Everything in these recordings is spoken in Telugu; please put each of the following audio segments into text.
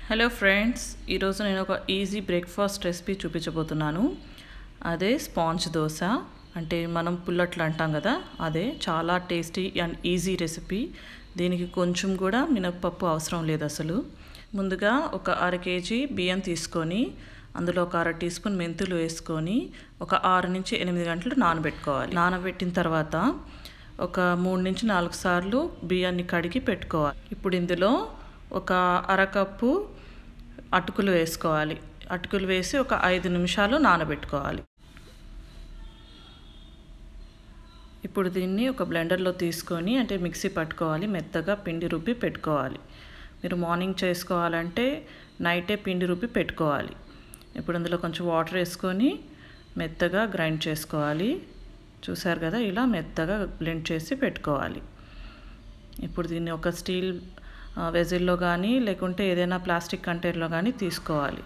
హలో ఫ్రెండ్స్, ఈరోజు నేను ఒక ఈజీ బ్రేక్ఫాస్ట్ రెసిపీ చూపించబోతున్నాను. అదే స్పాంజ్ దోశ. అంటే మనం పుల్లట్లు అంటాం కదా, అదే చాలా టేస్టీ అండ్ ఈజీ రెసిపీ. దీనికి కొంచెం కూడా మినపప్పు అవసరం లేదు అసలు. ముందుగా ఒక 1/2 కేజీ బియ్యం తీసుకొని అందులో ఒక 1/2 టీ స్పూన్ మెంతులు వేసుకొని ఒక 6 నుంచి 8 గంటలు నానబెట్టుకోవాలి. నానబెట్టిన తర్వాత ఒక 3 నుంచి 4 సార్లు బియ్యాన్ని కడిగి పెట్టుకోవాలి. ఇప్పుడు ఇందులో ఒక అరకప్పు అటుకులు వేసుకోవాలి. అటుకులు వేసి ఒక 5 నిమిషాలు నానబెట్టుకోవాలి. ఇప్పుడు దీన్ని ఒక బ్లెండర్లో తీసుకొని అంటే మిక్సీ పట్టుకోవాలి. మెత్తగా పిండి రుబ్బి పెట్టుకోవాలి. మీరు మార్నింగ్ చేసుకోవాలంటే నైటే పిండి రుబ్బి పెట్టుకోవాలి. ఇప్పుడు అందులో కొంచెం వాటర్ వేసుకొని మెత్తగా గ్రైండ్ చేసుకోవాలి. చూసారు కదా, ఇలా మెత్తగా బ్లెండ్ చేసి పెట్టుకోవాలి. ఇప్పుడు దీన్ని ఒక స్టీల్ వెజిల్లో కానీ లేకుంటే ఏదైనా ప్లాస్టిక్ కంటైనర్లో కానీ తీసుకోవాలి.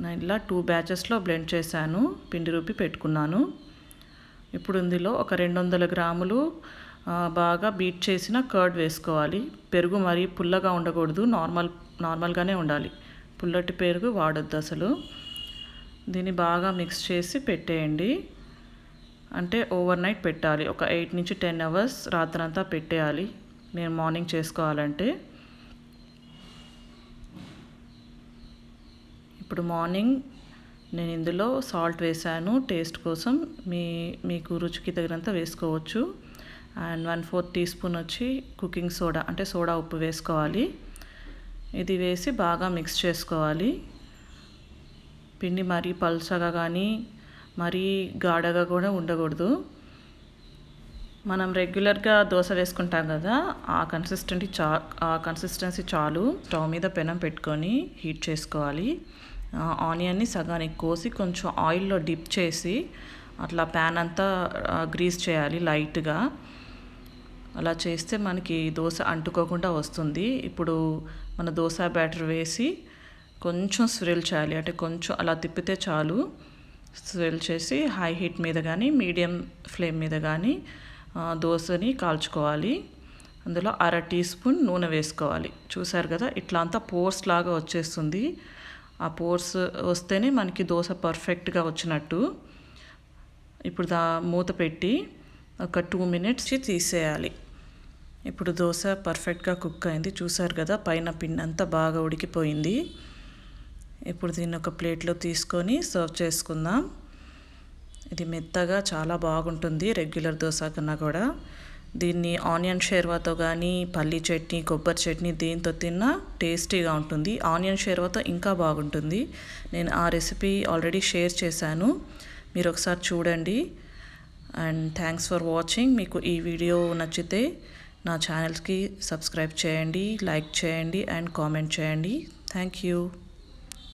నేను ఇలా 2 బ్యాచెస్లో బ్లెండ్ చేశాను, పిండి రుబ్బి పెట్టుకున్నాను. ఇప్పుడు ఇందులో ఒక 200 గ్రాములు బాగా బీట్ చేసిన కర్డ్ వేసుకోవాలి. పెరుగు మరీ పుల్లగా ఉండకూడదు, నార్మల్గానే ఉండాలి. పుల్లటి పెరుగు వాడొద్దు అసలు. దీన్ని బాగా మిక్స్ చేసి పెట్టేయండి. అంటే ఓవర్ నైట్ పెట్టాలి. ఒక 8 నుంచి 10 అవర్స్ రాత్రంతా పెట్టేయాలి నేను మార్నింగ్ చేసుకోవాలంటే. ఇప్పుడు మార్నింగ్ నేను ఇందులో సాల్ట్ వేసాను టేస్ట్ కోసం. మీకు రుచికి తగినంత వేసుకోవచ్చు. అండ్ 1/4 టీ స్పూన్ వచ్చి కుకింగ్ సోడా అంటే సోడా ఉప్పు వేసుకోవాలి. ఇది వేసి బాగా మిక్స్ చేసుకోవాలి. పిండి మరీ పల్చగా కానీ మరీ గాఢగా కూడా ఉండకూడదు. మనం రెగ్యులర్గా దోశ వేసుకుంటాం కదా, ఆ కన్సిస్టెన్సీ చాలు. స్టవ్ మీద పెనం పెట్టుకొని హీట్ చేసుకోవాలి. ఆనియన్ని సగానికి కోసి కొంచెం ఆయిల్లో డిప్ చేసి అట్లా ప్యాన్ అంతా గ్రీస్ చేయాలి లైట్గా. అలా చేస్తే మనకి దోశ అంటుకోకుండా వస్తుంది. ఇప్పుడు మన దోశ బ్యాటర్ వేసి కొంచెం స్విల్ చేయాలి. అంటే కొంచెం అలా తిప్పితే చాలు. స్విల్ చేసి హై హీట్ మీద కానీ మీడియం ఫ్లేమ్ మీద కానీ దోశని కాల్చుకోవాలి. అందులో 1/2 టీ స్పూన్ నూనె వేసుకోవాలి. చూసారు కదా, ఇట్లా అంతా పోర్స్ లాగా వచ్చేస్తుంది. ఆ పోర్స్ వస్తేనే మనకి దోశ పర్ఫెక్ట్గా వచ్చినట్టు. ఇప్పుడు మూత పెట్టి ఒక 2 మినిట్స్ తీసేయాలి. ఇప్పుడు దోశ పర్ఫెక్ట్గా కుక్ అయింది. చూసారు కదా, పైన పిండి అంతా బాగా ఉడికిపోయింది. ఇప్పుడు దీన్ని ఒక ప్లేట్లో తీసుకొని సర్వ్ చేసుకుందాం. ఇది మెత్తగా చాలా బాగుంటుంది రెగ్యులర్ దోశ కన్నా కూడా. దీన్ని ఆనియన్ షేర్వాతో కానీ పల్లీ చట్నీ, కొబ్బరి చట్నీ దీంతో తిన్నా టేస్టీగా ఉంటుంది. ఆనియన్ షేర్వాతో ఇంకా బాగుంటుంది. నేను ఆ రెసిపీ ఆల్రెడీ షేర్ చేశాను, మీరు ఒకసారి చూడండి. And thanks for watching. మీకు ఈ వీడియో నచ్చితే నా ఛానల్కి సబ్స్క్రైబ్ చేయండి, లైక్ చేయండి అండ్ కామెంట్ చేయండి. Thank you.